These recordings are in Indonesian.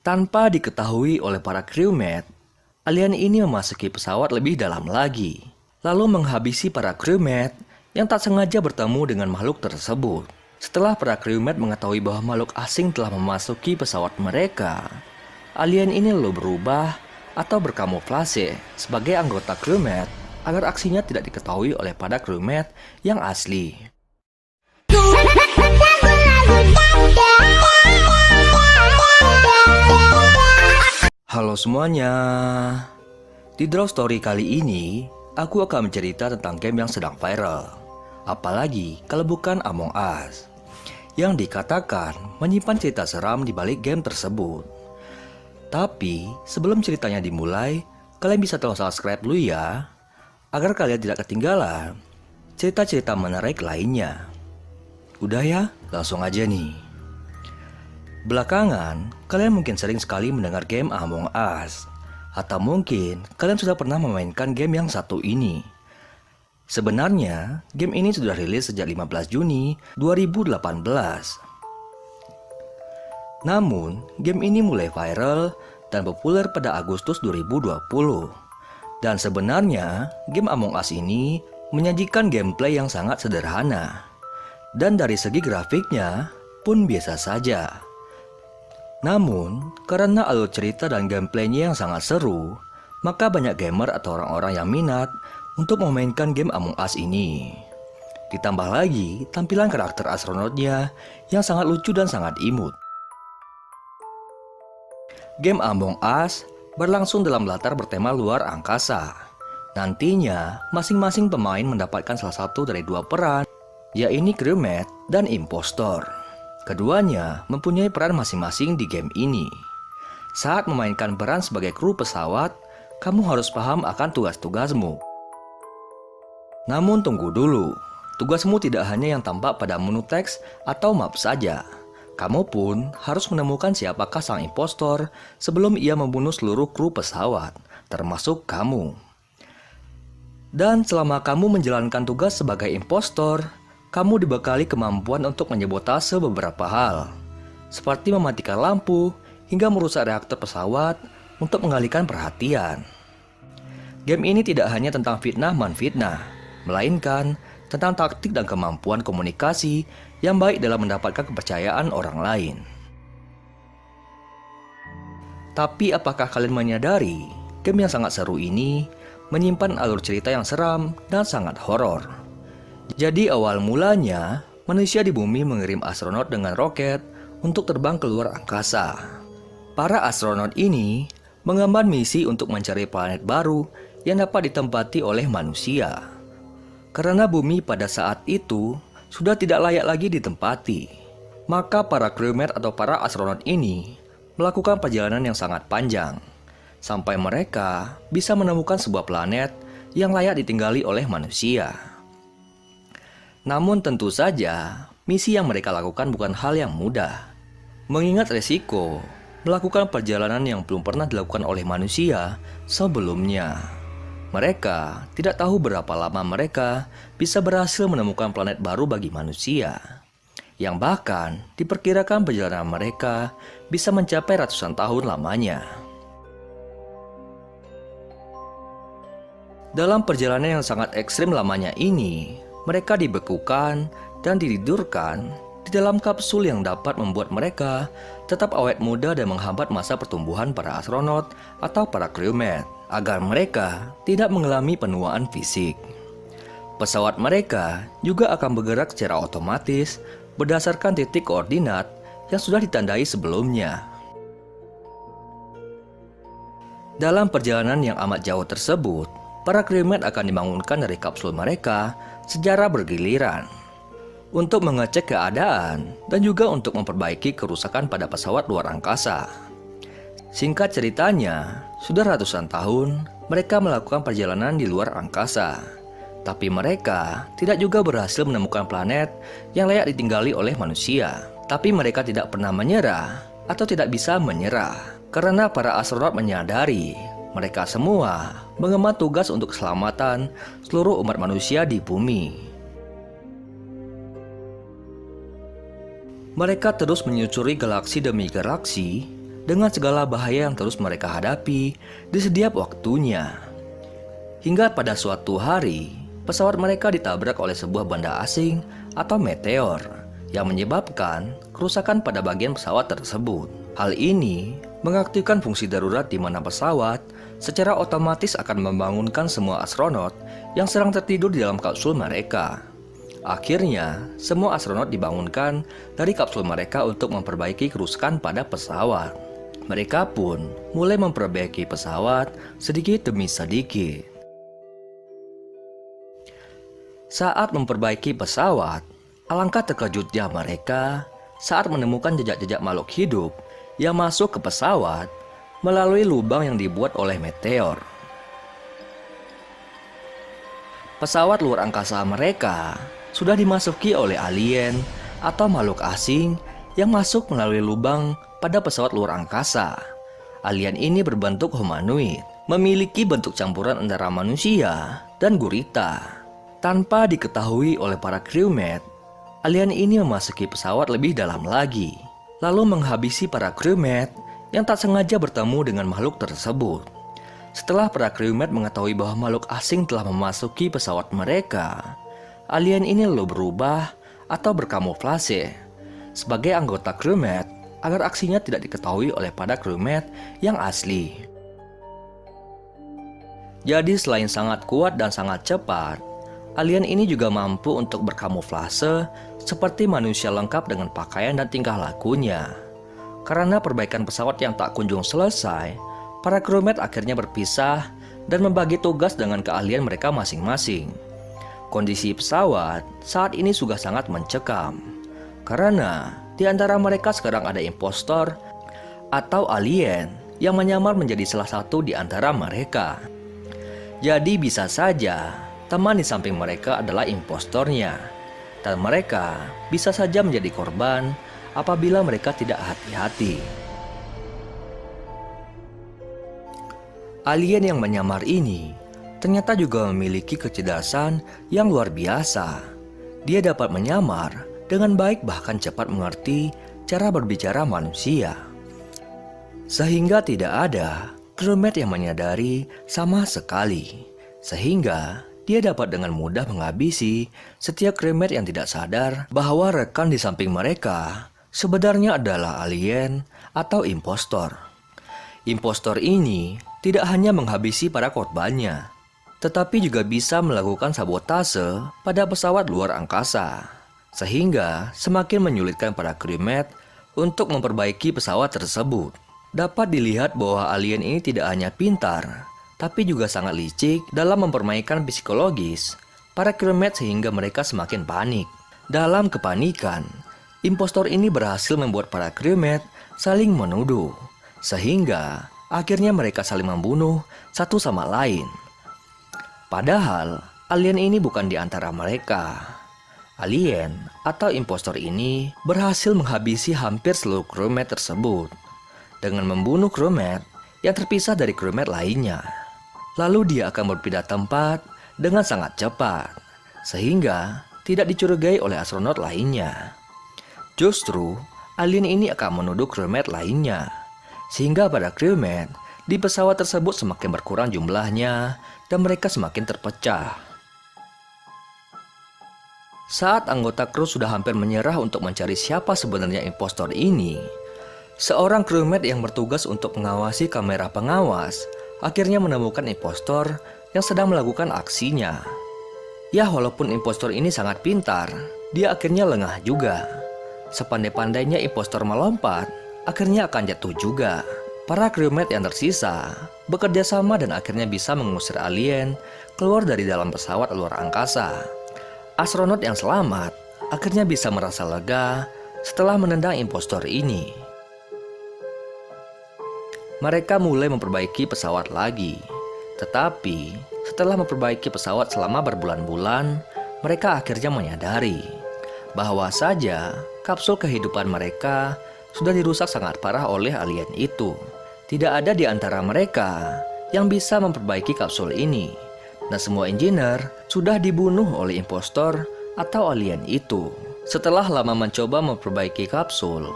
Tanpa diketahui oleh para crewmate, alien ini memasuki pesawat lebih dalam lagi, lalu menghabisi para crewmate yang tak sengaja bertemu dengan makhluk tersebut. Setelah para crewmate mengetahui bahwa makhluk asing telah memasuki pesawat mereka, alien ini lalu berubah atau berkamuflase sebagai anggota crewmate agar aksinya tidak diketahui oleh para crewmate yang asli. Halo semuanya. Di Draw Story kali ini, aku akan mencerita tentang game yang sedang viral. Apalagi kalau bukan Among Us, yang dikatakan menyimpan cerita seram di balik game tersebut. Tapi, sebelum ceritanya dimulai, kalian bisa tolong subscribe dulu ya, agar kalian tidak ketinggalan cerita-cerita menarik lainnya. Udah ya, langsung aja nih. Belakangan, kalian mungkin sering sekali mendengar game Among Us. Atau mungkin kalian sudah pernah memainkan game yang satu ini. Sebenarnya, game ini sudah rilis sejak 15 Juni 2018. Namun, game ini mulai viral dan populer pada Agustus 2020. Dan sebenarnya, game Among Us ini menyajikan gameplay yang sangat sederhana. Dan dari segi grafiknya pun biasa saja. Namun, karena alur cerita dan gameplaynya yang sangat seru, maka banyak gamer atau orang-orang yang minat untuk memainkan game Among Us ini. Ditambah lagi tampilan karakter astronotnya yang sangat lucu dan sangat imut. Game Among Us berlangsung dalam latar bertema luar angkasa. Nantinya, masing-masing pemain mendapatkan salah satu dari dua peran, yaitu crewmate dan impostor. Keduanya mempunyai peran masing-masing di game ini. Saat memainkan peran sebagai kru pesawat, kamu harus paham akan tugas-tugasmu. Namun tunggu dulu, tugasmu tidak hanya yang tampak pada menu teks atau map saja. Kamu pun harus menemukan siapakah sang impostor sebelum ia membunuh seluruh kru pesawat, termasuk kamu. Dan selama kamu menjalankan tugas sebagai impostor, kamu dibekali kemampuan untuk menyabotase beberapa hal, seperti mematikan lampu hingga merusak reaktor pesawat untuk mengalihkan perhatian. Game ini tidak hanya tentang fitnah menfitnah, melainkan tentang taktik dan kemampuan komunikasi yang baik dalam mendapatkan kepercayaan orang lain. Tapi apakah kalian menyadari, game yang sangat seru ini menyimpan alur cerita yang seram dan sangat horor? Jadi awal mulanya, manusia di bumi mengirim astronot dengan roket untuk terbang ke luar angkasa. Para astronot ini mengemban misi untuk mencari planet baru yang dapat ditempati oleh manusia. Karena bumi pada saat itu sudah tidak layak lagi ditempati, maka para crewmate atau para astronot ini melakukan perjalanan yang sangat panjang, sampai mereka bisa menemukan sebuah planet yang layak ditinggali oleh manusia. Namun tentu saja, misi yang mereka lakukan bukan hal yang mudah. Mengingat resiko melakukan perjalanan yang belum pernah dilakukan oleh manusia sebelumnya. Mereka tidak tahu berapa lama mereka bisa berhasil menemukan planet baru bagi manusia. Yang bahkan diperkirakan perjalanan mereka bisa mencapai ratusan tahun lamanya. Dalam perjalanan yang sangat ekstrim lamanya ini, mereka dibekukan dan ditidurkan di dalam kapsul yang dapat membuat mereka tetap awet muda dan menghambat masa pertumbuhan para astronot atau para crewmate agar mereka tidak mengalami penuaan fisik. Pesawat mereka juga akan bergerak secara otomatis berdasarkan titik koordinat yang sudah ditandai sebelumnya. Dalam perjalanan yang amat jauh tersebut, para crewmate akan dibangunkan dari kapsul mereka secara bergiliran untuk mengecek keadaan dan juga untuk memperbaiki kerusakan pada pesawat luar angkasa. Singkat ceritanya, sudah ratusan tahun mereka melakukan perjalanan di luar angkasa, tapi mereka tidak juga berhasil menemukan planet yang layak ditinggali oleh manusia. Tapi mereka tidak pernah menyerah atau tidak bisa menyerah karena para astronot menyadari mereka semua mengemban tugas untuk keselamatan seluruh umat manusia di bumi. Mereka terus menyusuri galaksi demi galaksi dengan segala bahaya yang terus mereka hadapi di setiap waktunya. Hingga pada suatu hari, pesawat mereka ditabrak oleh sebuah benda asing atau meteor yang menyebabkan kerusakan pada bagian pesawat tersebut. Hal ini mengaktifkan fungsi darurat di mana pesawat secara otomatis akan membangunkan semua astronot yang sedang tertidur di dalam kapsul mereka. Akhirnya, semua astronot dibangunkan dari kapsul mereka untuk memperbaiki kerusakan pada pesawat. Mereka pun mulai memperbaiki pesawat sedikit demi sedikit. Saat memperbaiki pesawat, alangkah terkejutnya mereka saat menemukan jejak-jejak makhluk hidup yang masuk ke pesawat melalui lubang yang dibuat oleh meteor. Pesawat luar angkasa mereka sudah dimasuki oleh alien atau makhluk asing yang masuk melalui lubang pada pesawat luar angkasa. Alien ini berbentuk humanoid, memiliki bentuk campuran antara manusia dan gurita. Tanpa diketahui oleh para crewmate, alien ini memasuki pesawat lebih dalam lagi, lalu menghabisi para crewmate yang tak sengaja bertemu dengan makhluk tersebut. Setelah para crewmate mengetahui bahwa makhluk asing telah memasuki pesawat mereka, alien ini lalu berubah atau berkamuflase sebagai anggota crewmate agar aksinya tidak diketahui oleh para crewmate yang asli. Jadi selain sangat kuat dan sangat cepat, alien ini juga mampu untuk berkamuflase seperti manusia lengkap dengan pakaian dan tingkah lakunya. Karena perbaikan pesawat yang tak kunjung selesai, para crewmate akhirnya berpisah dan membagi tugas dengan keahlian mereka masing-masing. Kondisi pesawat saat ini sudah sangat mencekam, karena di antara mereka sekarang ada impostor atau alien yang menyamar menjadi salah satu di antara mereka. Jadi bisa saja teman di samping mereka adalah impostornya, dan mereka bisa saja menjadi korban apabila mereka tidak hati-hati. Alien yang menyamar ini ternyata juga memiliki kecerdasan yang luar biasa. Dia dapat menyamar dengan baik bahkan cepat mengerti cara berbicara manusia. Sehingga tidak ada crewmate yang menyadari sama sekali. Sehingga dia dapat dengan mudah menghabisi setiap crewmate yang tidak sadar bahwa rekan di samping mereka sebenarnya adalah alien atau impostor. Impostor ini tidak hanya menghabisi para korbannya, tetapi juga bisa melakukan sabotase pada pesawat luar angkasa, sehingga semakin menyulitkan para crewmate untuk memperbaiki pesawat tersebut. Dapat dilihat bahwa alien ini tidak hanya pintar, tapi juga sangat licik dalam mempermainkan psikologis para crewmate sehingga mereka semakin panik. Dalam kepanikan, impostor ini berhasil membuat para crewmate saling menuduh, sehingga akhirnya mereka saling membunuh satu sama lain. Padahal, alien ini bukan di antara mereka. Alien atau impostor ini berhasil menghabisi hampir seluruh crewmate tersebut dengan membunuh crewmate yang terpisah dari crewmate lainnya. Lalu dia akan berpindah tempat dengan sangat cepat, sehingga tidak dicurigai oleh astronot lainnya. Justru, alien ini akan menuduh crewmate lainnya, sehingga pada crewmate di pesawat tersebut semakin berkurang jumlahnya dan mereka semakin terpecah. Saat anggota kru sudah hampir menyerah untuk mencari siapa sebenarnya impostor ini, seorang crewmate yang bertugas untuk mengawasi kamera pengawas akhirnya menemukan impostor yang sedang melakukan aksinya. Ya, walaupun impostor ini sangat pintar, dia akhirnya lengah juga. Sepandai-pandainya impostor melompat, akhirnya akan jatuh juga. Para crewmate yang tersisa bekerja sama dan akhirnya bisa mengusir alien keluar dari dalam pesawat luar angkasa. Astronot yang selamat akhirnya bisa merasa lega setelah menendang impostor ini. Mereka mulai memperbaiki pesawat lagi. Tetapi setelah memperbaiki pesawat selama berbulan-bulan, mereka akhirnya menyadari bahwa saja kapsul kehidupan mereka sudah dirusak sangat parah oleh alien itu. Tidak ada di antara mereka yang bisa memperbaiki kapsul ini, dan semua engineer sudah dibunuh oleh impostor atau alien itu. Setelah lama mencoba memperbaiki kapsul,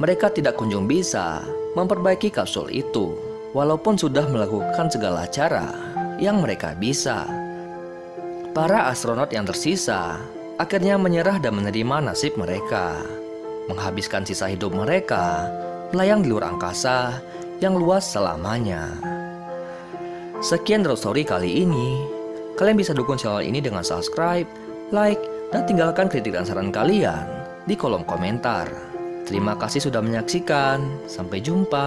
mereka tidak kunjung bisa memperbaiki kapsul itu, walaupun sudah melakukan segala cara yang mereka bisa. Para astronot yang tersisa akhirnya menyerah dan menerima nasib mereka, menghabiskan sisa hidup mereka melayang di luar angkasa yang luas selamanya. Sekian Drop Story kali ini. Kalian bisa dukung channel ini dengan subscribe, like, dan tinggalkan kritik dan saran kalian di kolom komentar. Terima kasih sudah menyaksikan. Sampai jumpa.